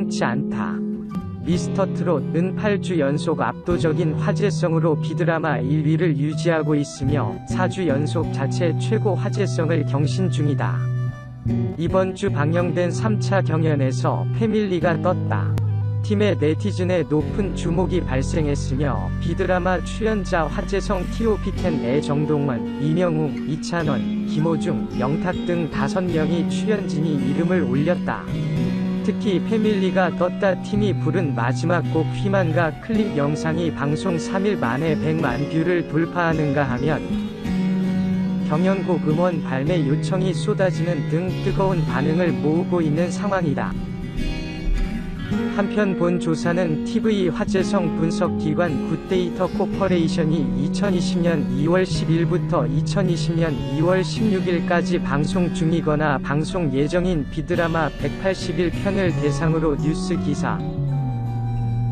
예사롭지 않다. 미스터트롯은 8주 연속 압도적인 화제성으로 비드라마 1위를 유지하고 있으며 4주 연속 자체 최고 화제성을 경신 중이다. 이번 주 방영된 3차 경연에서 패밀리가 떴다. 팀의 네티즌의 높은 주목이 발생했으며 비드라마 출연자 화재성 TOP10의 정동원, 이명웅, 이찬원, 김호중, 영탁 등 5명이 출연진이 이름을 올렸다. 특히 패밀리가 떴다 팀이 부른 마지막 곡 휘만가 클립 영상이 방송 3일 만에 100만 뷰를 돌파하는가 하면 경연곡 음원 발매 요청이 쏟아지는 등 뜨거운 반응을 모으고 있는 상황이다. 한편 본 조사는 TV 화제성 분석기관 굿데이터 코퍼레이션이 2020년 2월 10일부터 2020년 2월 16일까지 방송 중이거나 방송 예정인 비드라마 181편을 대상으로 뉴스 기사,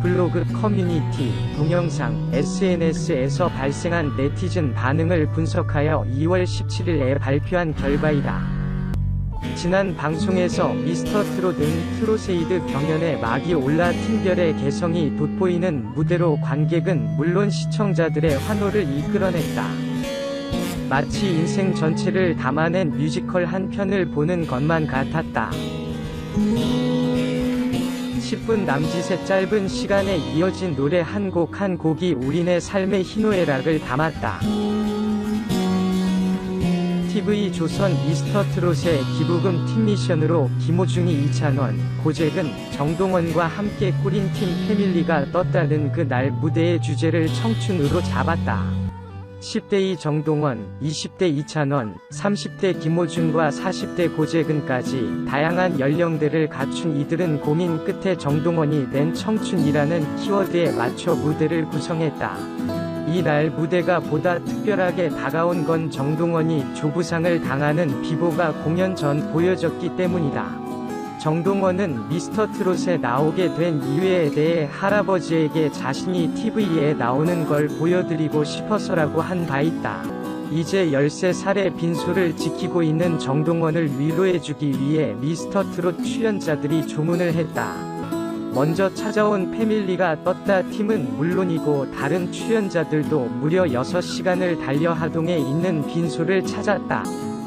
블로그, 커뮤니티, 동영상, SNS에서 발생한 네티즌 반응을 분석하여 2월 17일에 발표한 결과이다. 지난 방송에서 미스터트롯은 트롯세이드 경연에 막이 올라 팀별의 개성이 돋보이는 무대로 관객은 물론 시청자들의 환호를 이끌어냈다. 마치 인생 전체를 담아낸 뮤지컬 한 편을 보는 것만 같았다. 10분 남짓의 짧은 시간에 이어진 노래 한 곡 한 곡이 우리네 삶의 희노애락을 담았다. TV조선 미스터트롯의 기부금 팀 미션으로 김호중이 이찬원, 고재근, 정동원과 함께 꾸린 팀 패밀리가 떴다는 그날 무대의 주제를 청춘으로 잡았다. 10대 정동원, 20대 이찬원, 30대 김호중과 40대 고재근까지 다양한 연령대를 갖춘 이들은 고민 끝에 정동원이 낸 청춘이라는 키워드에 맞춰 무대를 구성했다. 이날 무대가 보다 특별하게 다가온 건 정동원이 조부상을 당하는 비보가 공연 전 보여졌기 때문이다. 정동원은 미스터트롯에 나오게 된 이유에 대해 할아버지에게 자신이 TV에 나오는 걸 보여드리고 싶어서라고 한 바 있다. 이제 13살의 빈소를 지키고 있는 정동원을 위로해주기 위해 미스터트롯 출연자들이 주문을 했다. 먼저 찾아온 패밀리가 떴다 팀은 물론이고 다른 출연자들도 무려 6시간을 달려 하동에 있는 빈소를 찾았다.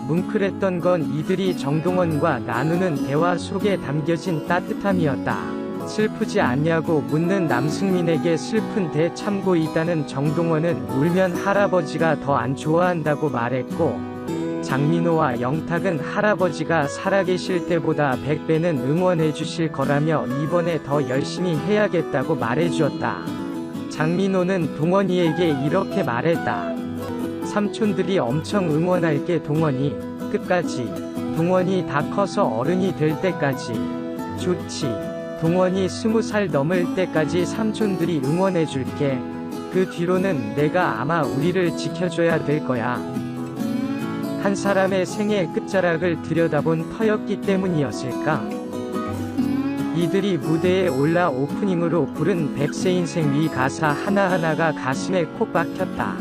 뭉클했던 건 이들이 정동원과 나누는 대화 속에 담겨진 따뜻함이었다. 슬프지 않냐고 묻는 남승민에게 슬픈 데 참고 있다는 정동원은 울면 할아버지가 더 안 좋아한다고 말했고, 장민호와 영탁은 할아버지가 살아계실 때보다 100배는 응원해주실 거라며 이번에 더 열심히 해야겠다고 말해주었다. 장민호는 동원이에게 이렇게 말했다. 삼촌들이 엄청 응원할게 동원이, 끝까지. 동원이 다 커서 어른이 될 때까지. 좋지. 동원이 20살 넘을 때까지 삼촌들이 응원해줄게. 그 뒤로는 내가 아마 우리를 지켜줘야 될 거야. 한 사람의 생의 끝자락을 들여다본 터였기 때문이었을까? 이들이 무대에 올라 오프닝으로 부른 100세 인생 위 가사 하나하나가 가슴에 콕 박혔다.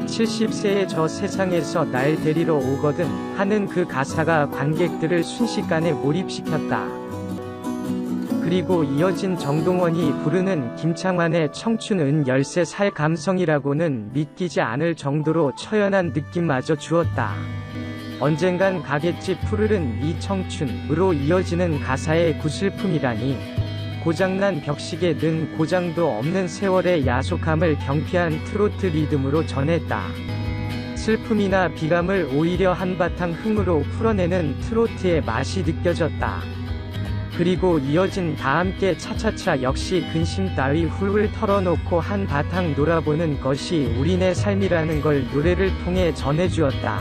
70세의 저 세상에서 날 데리러 오거든 하는 그 가사가 관객들을 순식간에 몰입시켰다. 그리고 이어진 정동원이 부르는 김창완의 청춘은 13살 감성이라고는 믿기지 않을 정도로 처연한 느낌마저 주었다. 언젠간 가겠지 푸르른 이 청춘으로 이어지는 가사의 구슬픔이라니. 고장난 벽시계 등 고장도 없는 세월의 야속함을 경쾌한 트로트 리듬으로 전했다. 슬픔이나 비감을 오히려 한바탕 흥으로 풀어내는 트로트의 맛이 느껴졌다. 그리고 이어진 다 함께 차차차 역시 근심 따위 훌훌 털어놓고 한바탕 놀아보는 것이 우리네 삶이라는 걸 노래를 통해 전해주었다.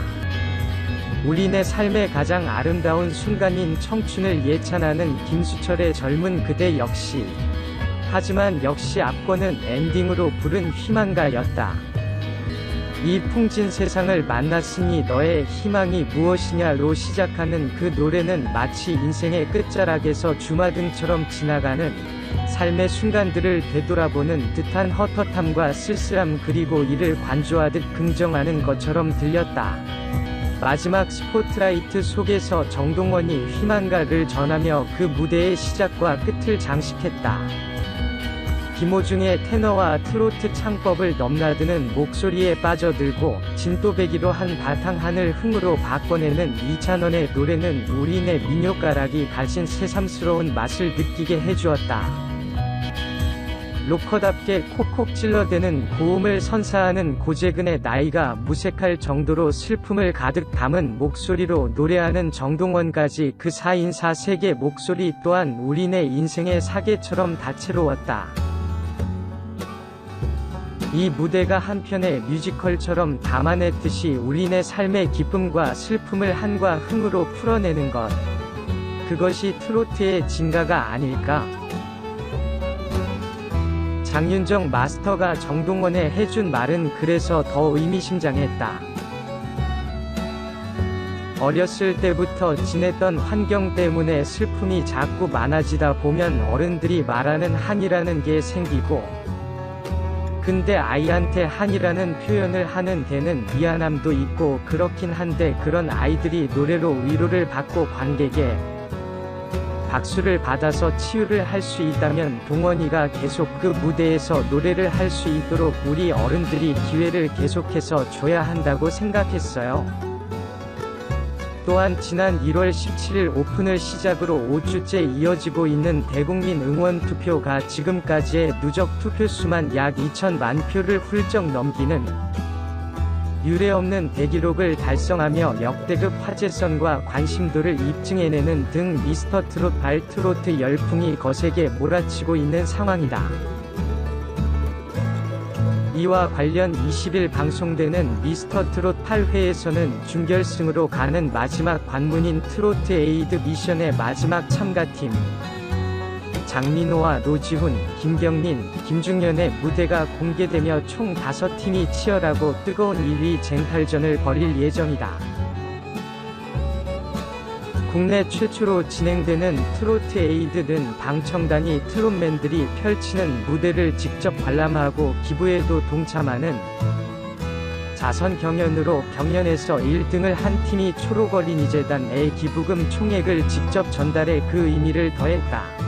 우리네 삶의 가장 아름다운 순간인 청춘을 예찬하는 김수철의 젊은 그대 역시. 하지만 역시 압권은 엔딩으로 부른 희망가였다. 이 풍진 세상을 만났으니 너의 희망이 무엇이냐로 시작하는 그 노래는 마치 인생의 끝자락에서 주마등처럼 지나가는 삶의 순간들을 되돌아보는 듯한 헛헛함과 쓸쓸함 그리고 이를 관조하듯 긍정하는 것처럼 들렸다. 마지막 스포트라이트 속에서 정동원이 희망가를 전하며 그 무대의 시작과 끝을 장식했다. 김호중의 테너와 트로트 창법을 넘나드는 목소리에 빠져들고 진또배기로 한 바탕하늘 흥으로 바꿔내는 이찬원의 노래는 우리네 민요가락이 가진 새삼스러운 맛을 느끼게 해주었다. 로커답게 콕콕 찔러대는 고음을 선사하는 고재근의 나이가 무색할 정도로 슬픔을 가득 담은 목소리로 노래하는 정동원까지 그 4인사 세계 목소리 또한 우리네 인생의 사계처럼 다채로웠다. 이 무대가 한편의 뮤지컬처럼 담아냈듯이 우리네 삶의 기쁨과 슬픔을 한과 흥으로 풀어내는 것. 그것이 트로트의 진가가 아닐까? 장윤정 마스터가 정동원에 해준 말은 그래서 더 의미심장했다. 어렸을 때부터 지냈던 환경 때문에 슬픔이 자꾸 많아지다 보면 어른들이 말하는 한이라는 게 생기고, 근데 아이한테 한이라는 표현을 하는 데는 미안함도 있고 그렇긴 한데 그런 아이들이 노래로 위로를 받고 관객의 박수를 받아서 치유를 할 수 있다면 동원이가 계속 그 무대에서 노래를 할 수 있도록 우리 어른들이 기회를 계속해서 줘야 한다고 생각했어요. 또한 지난 1월 17일 오픈을 시작으로 5주째 이어지고 있는 대국민 응원투표가 지금까지의 누적 투표수만 약 2천만 표를 훌쩍 넘기는 유례없는 대기록을 달성하며 역대급 화제성과 관심도를 입증해내는 등 미스터트롯 발트로트 열풍이 거세게 몰아치고 있는 상황이다. 이와 관련 20일 방송되는 미스터트롯 8회에서는 준결승으로 가는 마지막 관문인 트로트 에이드 미션의 마지막 참가팀 장민호와 노지훈, 김경민, 김중현의 무대가 공개되며 총 5팀이 치열하고 뜨거운 1위 쟁탈전을 벌일 예정이다. 국내 최초로 진행되는 트로트 에이드는 방청단이 트롯맨들이 펼치는 무대를 직접 관람하고 기부에도 동참하는 자선 경연으로 경연에서 1등을 한 팀이 초록어린이재단에 기부금 총액을 직접 전달해 그 의미를 더했다.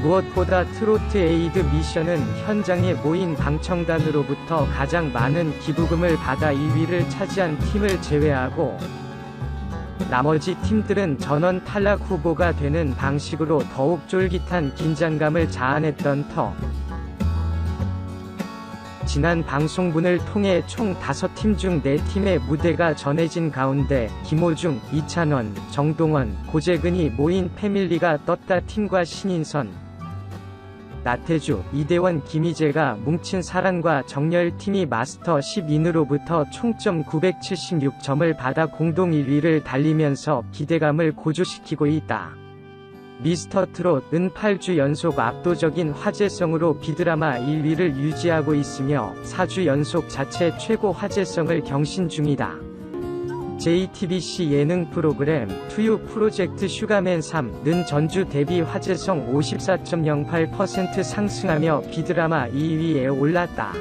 무엇보다 트로트 에이드 미션은 현장에 모인 방청단으로부터 가장 많은 기부금을 받아 2위를 차지한 팀을 제외하고 나머지 팀들은 전원 탈락 후보가 되는 방식으로 더욱 쫄깃한 긴장감을 자아냈던 터. 지난 방송분을 통해 총 5팀 중 4팀의 무대가 전해진 가운데 김호중, 이찬원, 정동원, 고재근이 모인 패밀리가 떴다. 팀과 신인선, 나태주, 이대원, 김희재가 뭉친 사랑과 정열팀이 마스터 10인으로부터 총점 976점을 받아 공동 1위를 달리면서 기대감을 고조시키고 있다. 미스터트롯은 8주 연속 압도적인 화제성으로 비드라마 1위를 유지하고 있으며 4주 연속 자체 최고 화제성을 경신 중이다. JTBC 예능 프로그램 투유 프로젝트 슈가맨 3는 전주 대비 화제성 54.08% 상승하며 비드라마 2위에 올랐다.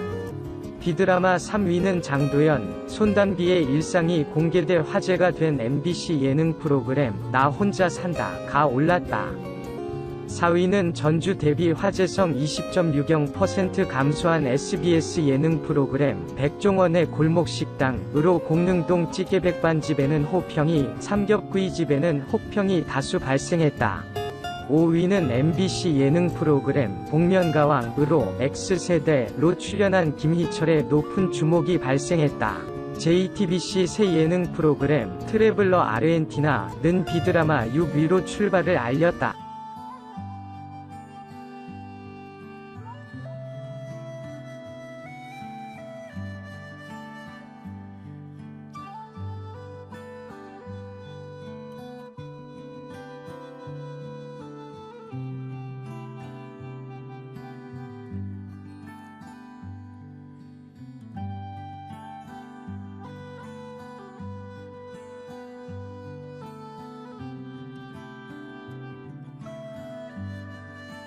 비드라마 3위는 장도연, 손담비의 일상이 공개돼 화제가 된 MBC 예능 프로그램 나 혼자 산다가 올랐다. 4위는 전주 대비 화제성 20.60% 감소한 SBS 예능 프로그램 백종원의 골목식당으로 공릉동 찌개백반집에는 호평이, 삼겹구이집에는 혹평이 다수 발생했다. 5위는 MBC 예능 프로그램 복면가왕으로 X세대로 출연한 김희철의 높은 주목이 발생했다. JTBC 새 예능 프로그램 트래블러 아르헨티나는 비드라마 6위로 출발을 알렸다.